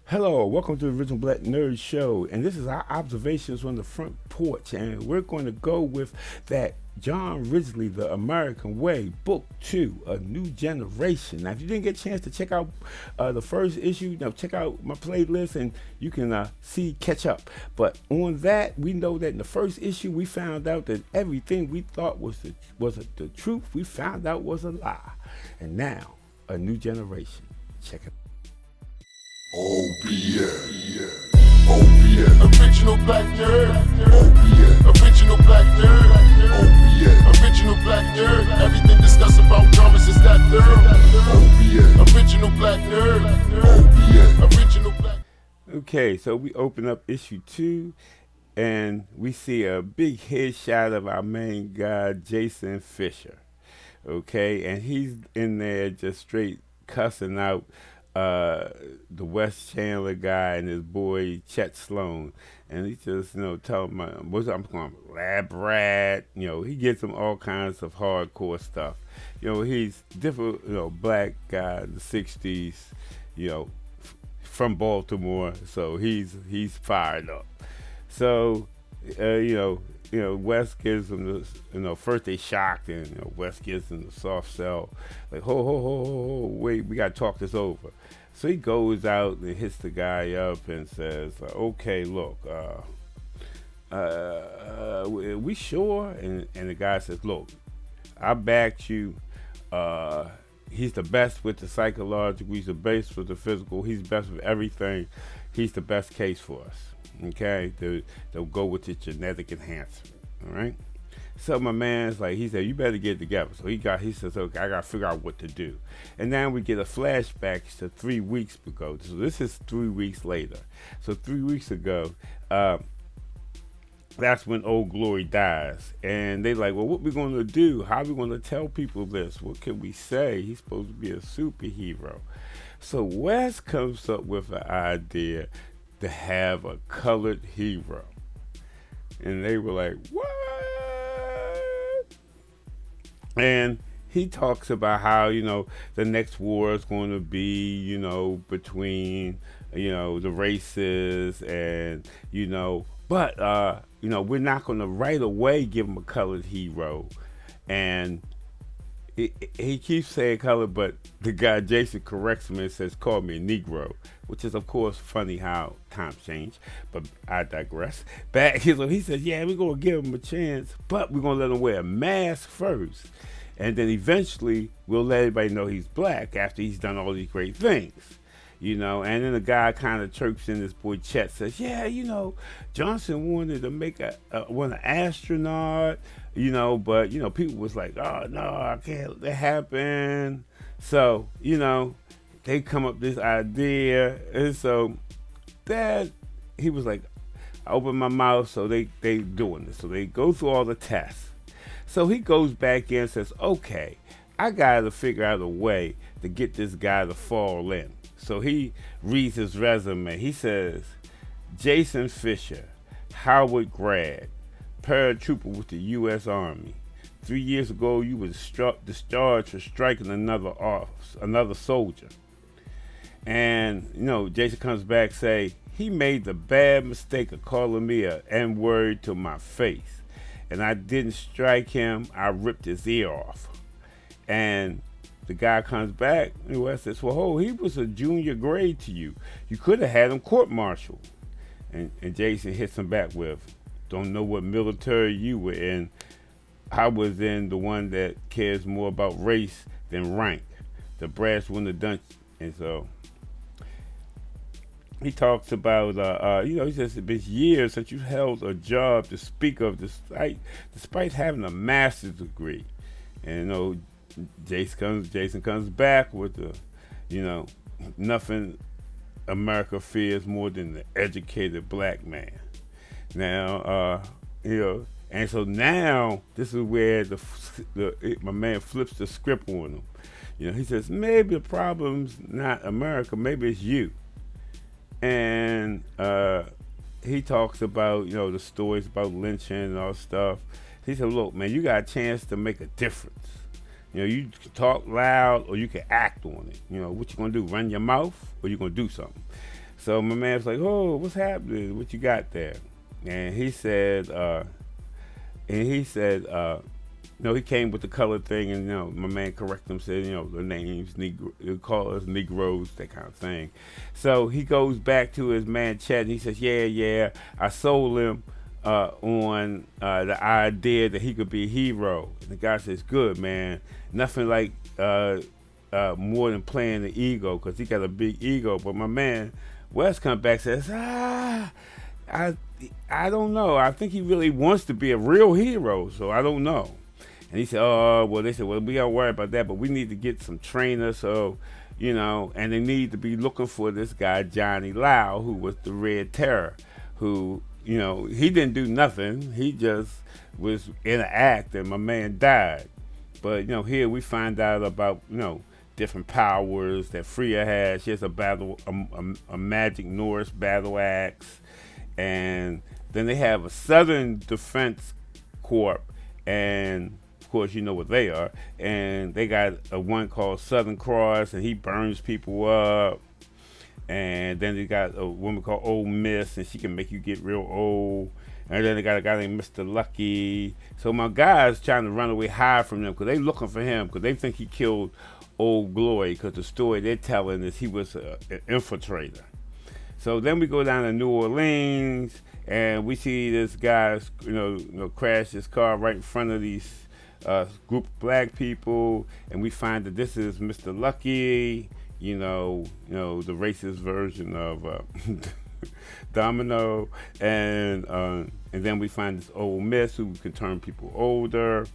Hello, welcome to the Original Black Nerd Show, and this is our observations on the front porch, and we're going to go with that John Ridley, The American Way, Book 2, A New Generation. Now, if you didn't get a chance to check out the first issue, check out my playlist, and you can catch up. But on that, we know that in the first issue, we found out that everything we thought was the truth, we found out was a lie. And now, A New Generation. Check it out. OBN, OBN, original black nerd. OBN, original black nerd. OBN, original black nerd. Everything discussed about dramas is that thorough. OBN, original black nerd. OBN, original black. Okay, so we open up issue 2, and we see a big headshot of our main guy, Jason Fisher. Okay, and he's in there just straight cussing out the West Chandler guy and his boy Chet Sloan, and he just telling him I'm calling him lab rat. He gets him all kinds of hardcore stuff. He's different, black guy in the '60s, from Baltimore, so he's fired up. So West gives him the, first they shocked, and West gives him the soft sell, like, ho, wait, we gotta talk this over. So he goes out and hits the guy up and says, okay, look, we sure? And the guy says, look, I backed you. He's the best with the psychological, he's the best with the physical, he's the best with everything. He's the best case for us. Okay, they'll go with the genetic enhancement. All right. So my man's like, he said, you better get it together. So he says, okay, I gotta figure out what to do. And now we get a flashback to 3 weeks ago. So this is 3 weeks later. So 3 weeks ago, that's when Old Glory dies. And they like, well, what we gonna do? How we gonna tell people this? What can we say? He's supposed to be a superhero. So Wes comes up with an idea to have a colored hero. And they were like, what? And he talks about how, the next war is going to be, between, the races and, but, we're not going to right away give him a colored hero. And he keeps saying color, but the guy Jason corrects him and says, call me a Negro, which is, of course, funny how times change, but I digress. He says, yeah, we're going to give him a chance, but we're going to let him wear a mask first. And then eventually we'll let everybody know he's black after he's done all these great things. And then the guy kind of chirps in, this boy Chet says, yeah, Johnson wanted to make an astronaut, but, people was like, oh, no, I can't let that happen. So, they come up with this idea. And so that he was like, I open my mouth, so they doing this. So they go through all the tests. So he goes back in and says, okay, I got to figure out a way to get this guy to fall in. So he reads his resume. He says, Jason Fisher, Howard grad, paratrooper with the U.S. Army. 3 years ago, you was discharged for striking another soldier. And, Jason comes back, say, he made the bad mistake of calling me a N-word to my face. And I didn't strike him, I ripped his ear off. And the guy comes back and says, well, he was a junior grade to you. You could have had him court-martialed. And Jason hits him back with, don't know what military you were in. I was in the one that cares more about race than rank. The brass wouldn't have done. And so he talks about, he says it's been years since you held a job to speak of, despite having a master's degree. And Jason comes back with nothing America fears more than the educated black man. Now, and so now this is where my man flips the script on him. He says, maybe the problem's not America, maybe it's you. And he talks about, the stories about lynching and all stuff. He said, look, man, you got a chance to make a difference. You can talk loud or you can act on it. What you gonna do, run your mouth or you gonna do something? So my man's like, "Oh, what's happening? What you got there?" And he said, no, he came with the color thing, and my man corrected him, said, the names, Negro, they call us Negroes, that kind of thing. So he goes back to his man Chet, and he says, "Yeah, I sold him on the idea that he could be a hero." And the guy says, "Good, man. Nothing like more than playing the ego, because he got a big ego." But my man West comes back and says, I don't know. I think he really wants to be a real hero, so I don't know." And he said, "Oh, well," they said, "Well, we don't worry about that, but we need to get some trainers, so, and they need to be looking for this guy, Johnny Lau, who was the Red Terror, who, he didn't do nothing. He just was in an act, and my man died. But, here we find out about, different powers that Freya has. She has a magic Norse battle axe. And then they have a Southern Defense Corps, and of course you know what they are. And they got a one called Southern Cross, and he burns people up. And then they got a woman called Old Miss, and she can make you get real old. And then they got a guy named Mr. Lucky. So my guy's trying to run away, hide from them, because they looking for him, because they think he killed Old Glory, because the story they're telling is he was an infiltrator. So then we go down to New Orleans, and we see this guy, crash his car right in front of these group of black people, and we find that this is Mr. Lucky, the racist version of Domino, and then we find this Old Miss who can turn people older.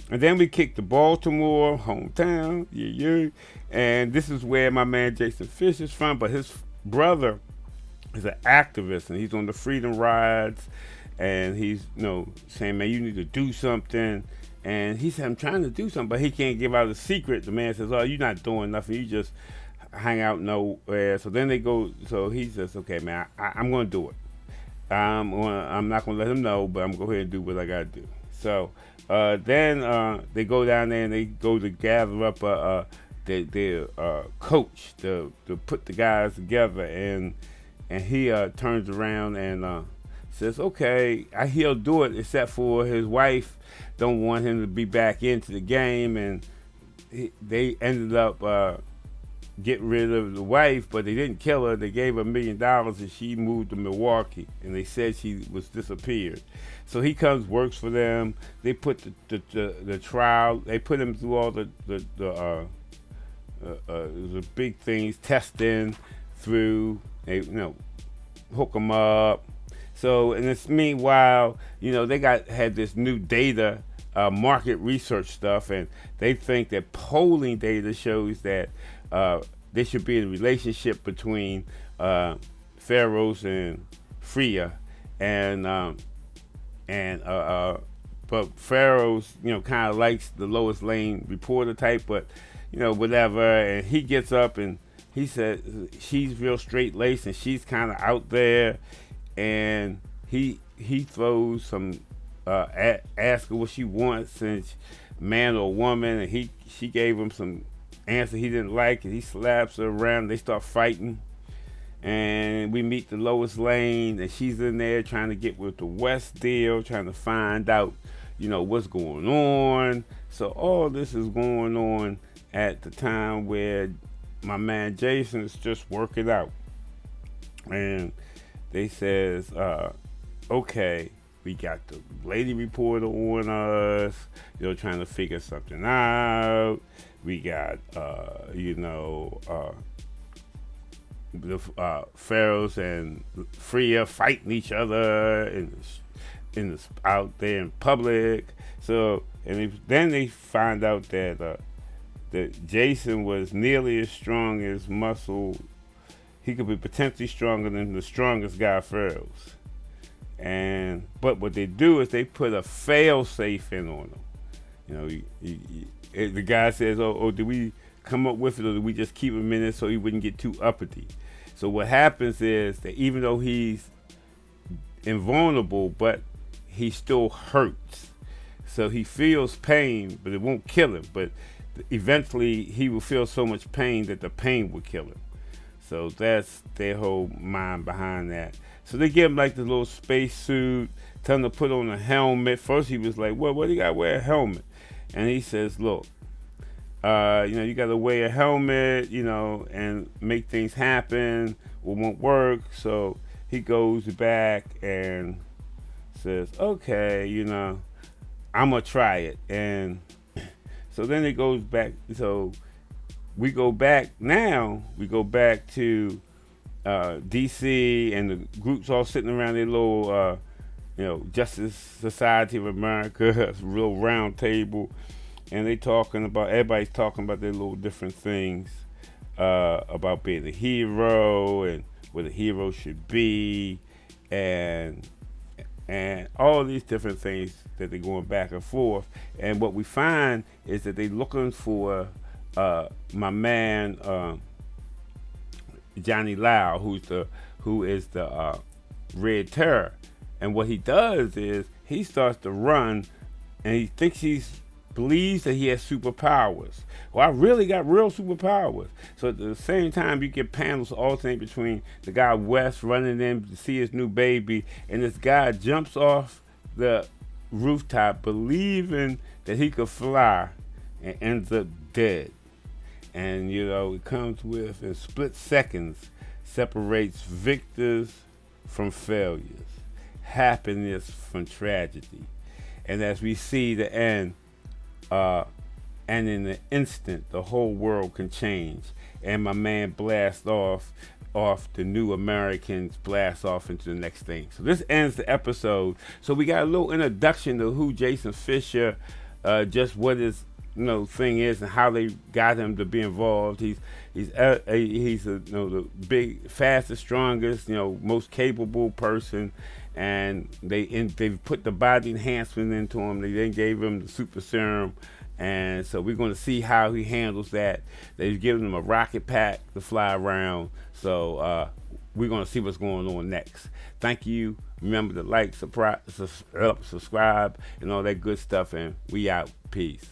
And then we kick to Baltimore, hometown, and this is where my man Jason Fish is from, but his brother is an activist, and he's on the freedom rides, and he's saying, "Man, you need to do something." And he said, "I'm trying to do something," but he can't give out a secret. The man says, "Oh, you're not doing nothing, you just hang out nowhere." So then they go, so he says, "Okay, man, I'm gonna do it. I'm not gonna let him know, but I'm gonna go ahead and do what I gotta do." So then they go down there, and they go to gather up their coach to put the guys together, and he turns around and says, "Okay, he'll do it, except for his wife don't want him to be back into the game." And they ended up getting rid of the wife, but they didn't kill her. They gave her $1 million, and she moved to Milwaukee, and they said she was disappeared. So he comes, works for them. They put the trial. They put him through all the big things, testing through. They hook them up. So in this meanwhile, they had this new data, market research stuff, and they think that polling data shows that there should be a relationship between Pharaohs and Freya, but Pharaohs, kind of likes the Lois Lane reporter type, but whatever. And he gets up and he said she's real straight-laced and she's kind of out there, and he throws some ask her what she wants, since man or woman, and she gave him some answer he didn't like, and he slaps her around. They start fighting, and we meet the Lois Lane, and she's in there trying to get with the West deal, trying to find out what's going on. So all this is going on at the time where my man Jason is just working out, and they says, okay, we got the lady reporter on us, trying to figure something out. We got, the Pharaohs and Freya fighting each other out there in public. So, and then they find out that Jason was nearly as strong as Muscle. He could be potentially stronger than the strongest guy, Pharaohs. But what they do is they put a fail safe in on him. The guy says, "Oh, did we come up with it, or did we just keep him in it so he wouldn't get too uppity?" So what happens is that even though he's invulnerable, but he still hurts. So he feels pain, but it won't kill him. But eventually he will feel so much pain that the pain will kill him. So that's their whole mind behind that. So they give him like the little space suit, tell him to put on a helmet. First he was like, well, what do you got to wear a helmet? And he says, look, you got to wear a helmet, and make things happen. It won't work. So he goes back and says, okay, I'm going to try it. And so then it goes back. So we go back to DC, and the group's all sitting around their little, Justice Society of America, real round table. And everybody's talking about their little different things, about being a hero and what a hero should be, and all these different things that they're going back and forth. And what we find is that they're looking for my man Johnny Lau, who is the Red Terror. And what he does is he starts to run, and he thinks believes that he has superpowers. Well, I really got real superpowers. So at the same time, you get panels alternating between the guy West running in to see his new baby, and this guy jumps off the rooftop believing that he could fly and ends up dead. And it comes with, in split seconds, separates victors from failures, happiness from tragedy. And as we see the end, and in an instant, the whole world can change. And my man blasts off, the new Americans blast off into the next thing. So this ends the episode. So we got a little introduction to who Jason Fisher, just what his thing is and how they got him to be involved. He's the big, fastest, strongest, most capable person. And they put the body enhancement into him. They then gave him the super serum, and so we're going to see how he handles that. They've given him a rocket pack to fly around. So we're going to see what's going on next. Thank you. Remember to like, subscribe, and all that good stuff. And we out. Peace.